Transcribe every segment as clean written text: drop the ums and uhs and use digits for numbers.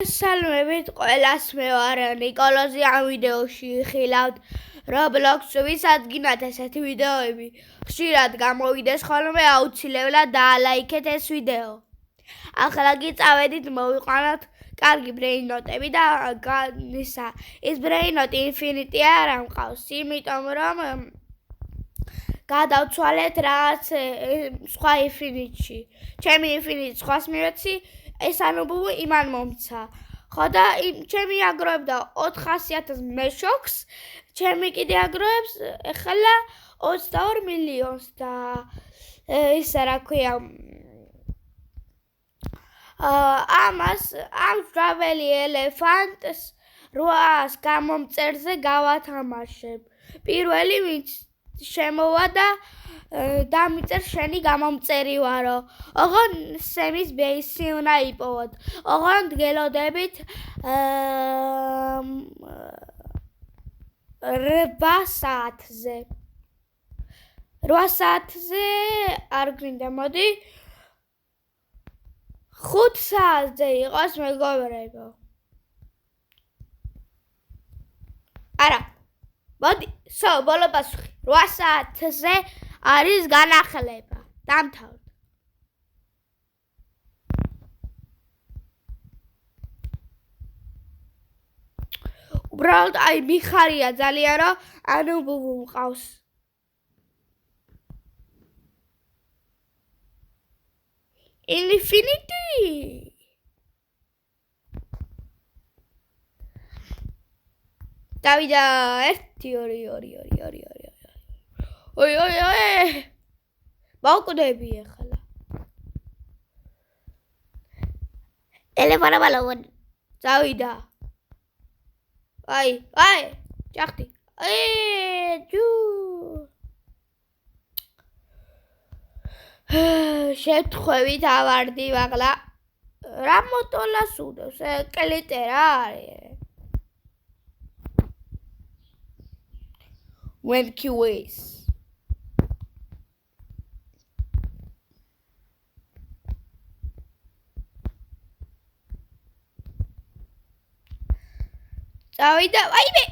მოგესალმებით ყველას, მე ვარ ნიკოლოზი. ამ ვიდეოში ხილავთ Roblox, ვისაც გინათ ესეთი ვიდეოები ხშირად გამოვიდეს ხოლმე, აუცილებლად დაალაიქეთ ეს ვიდეო. ახლა კი წავედით მოვიყვანოთ კარგი ბრეინოტები და ის ბრეინოტი ინფინიტი არ მყავს, იმიტომ რომ გადავცვალეთ რაღაც სხვა ინფინიტში. ჩემი ინფინიტი სხვას მივეცი, ეს ანუბუ იმან მომცა. ხო და ჩემი აგროვებდა 400,000 მეშოქს, ჩემი კიდე აგროვებს ეხლა 22 მილიონს და ისა რა ქვია ამას ამ ჟაველი ელეფანტს 800 გამომწერზე გავათამაშებ. პირველი ვინც შემოვა და დამიწერ შენი გამომწერი ვარო. ოღონ სემის ბეისი უნდა იპოვოთ. ოღონ დგელოდებით 8 საათზე. 8 საათზე არ გვინდა, მოდი 5 საათზე იყოს მეგობრებო. არა. მოდი, ბოლო პასუხი. 8 საათზე არის განახლება. დამთავრდა. უბრალოდ მიხარია ძალიან, რომ ანუბუ მყავს. ინფინიტი. დავიდა 1 2 2 ოი მოვკვდები ახლა ელეფანტა ბალონი წავიდა აი ჭახტი ჯუ შეთხვევით ავარდი ვაღლა რა მოტოლას უდევს კლიტე რა არის Milky Ways. წავიდა, ვაიმე!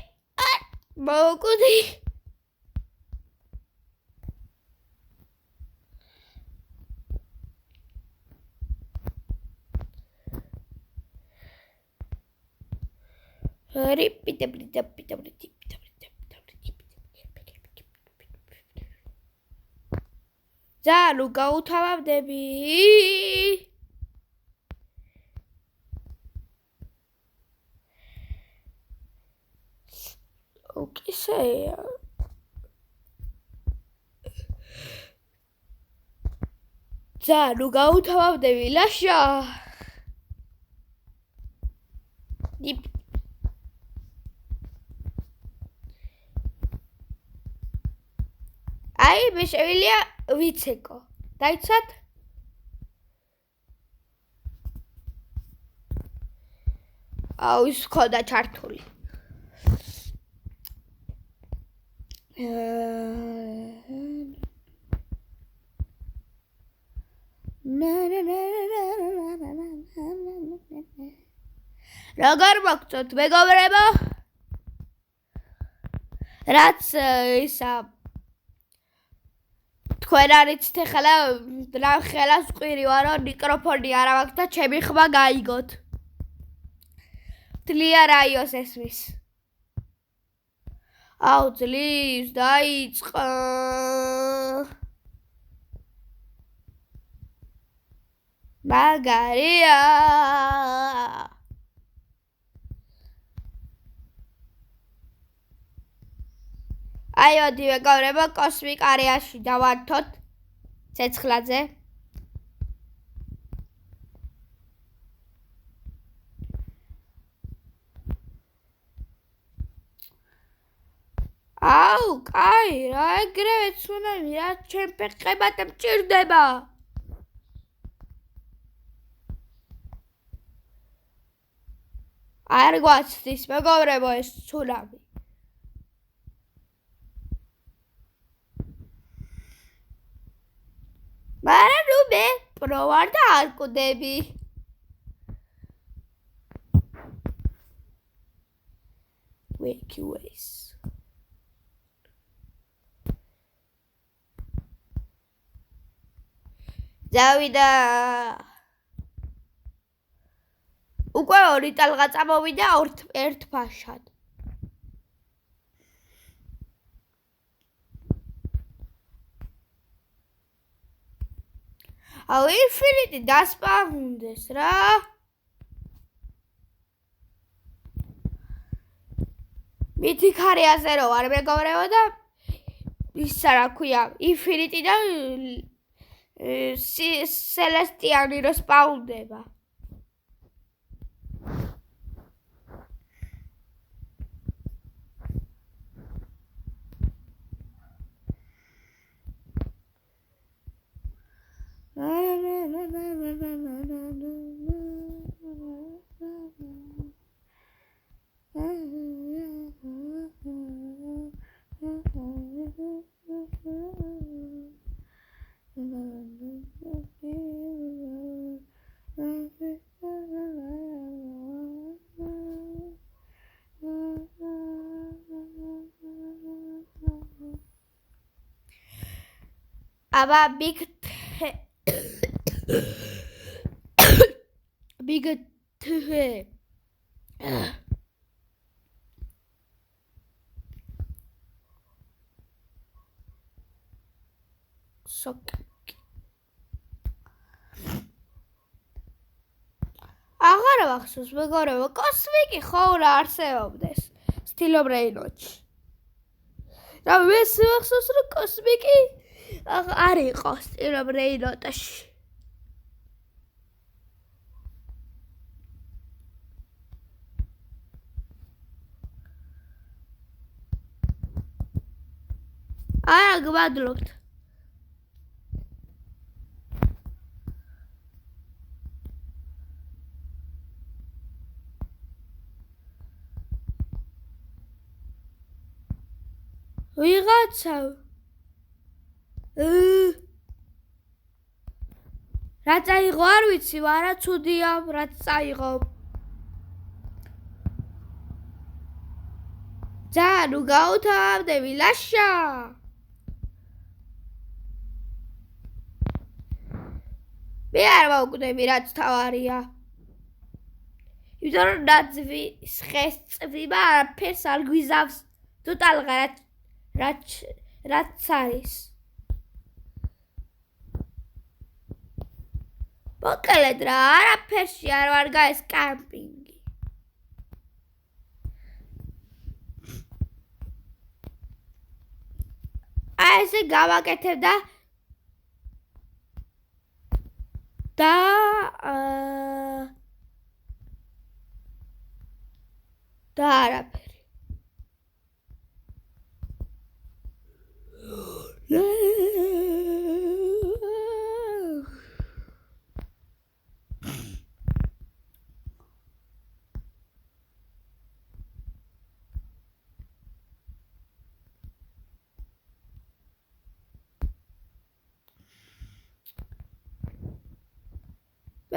მოვკვდი. Ძალიან გაუთავებდები. ოკეია. ძალიან გაუთავებდები ლაშა. მე შევილია ვიცეკო. დაიცვათ? ის ხოდა ჩართული. როგორ მოგწონთ მეგობრებო? რაც ისა თქვენ არიცით ახლა რა ხელას ყვირი ვარო, მიკროფონი არ აქვს და ჩემი ხმა გაიგოთ. თლია რაიოს ესმის. ძლივს დაიწყო. მაგარია. მოდი მეგობრებო, კოსმიკ არეაში დავართოთ ცეცხლაძე. კაი, რა ეგრევე ცუნამი, რა ჩემ ფეხებად მჭირდება. არ გვაცდის მეგობრებო ეს ცუნამი. მაგრამ მე პრო ვარ და არ კვდები. QAs. დავიდა უკვე ორი ტალღა წამოვიდა ერთ ფაშად. აუ ინფინიტი დასპაუნდეს რა. მითიქარი ასე რო არ მეგობრებო და ისა რა ქვია ინფინიტი და სელესტიანი რო სპაუნდება. აბა big აღარ ვახსოვს მეგობრებო კოსმიკი ხო რა არსებობდეს სტილობრეინოჩი რა მე ვახსოვს რომ კოსმიკი არ იყო სტილობრეინოტაში არა გვადლობთ ვიღაცა რა წაიღო არ ვიცი არა ცუდია რა წაიღო ძანუ გაუთავდები ლაშა მე არ მოვკვდები რაც თავარია იმიტომ რომ ნაძვის ხესწვიმა არაფერს არ გვიზავს თუ ტალღა რაც არის მოკლედ რა არაფერში არ ვარ გაეს კამპინგი აი ესე გავაკეთებ და არაფერი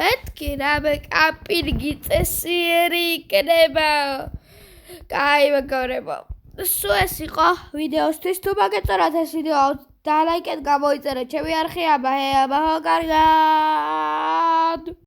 მეთქი რამე კამპინგი წესიერი იქნება კაი მეგობრებო სულ ეს იყო ვიდეოსთვის თუ მოგეწონათ ეს ვიდეო და ლაიქეთ გამოიწერეთ ჩემი არხი აბა კარგად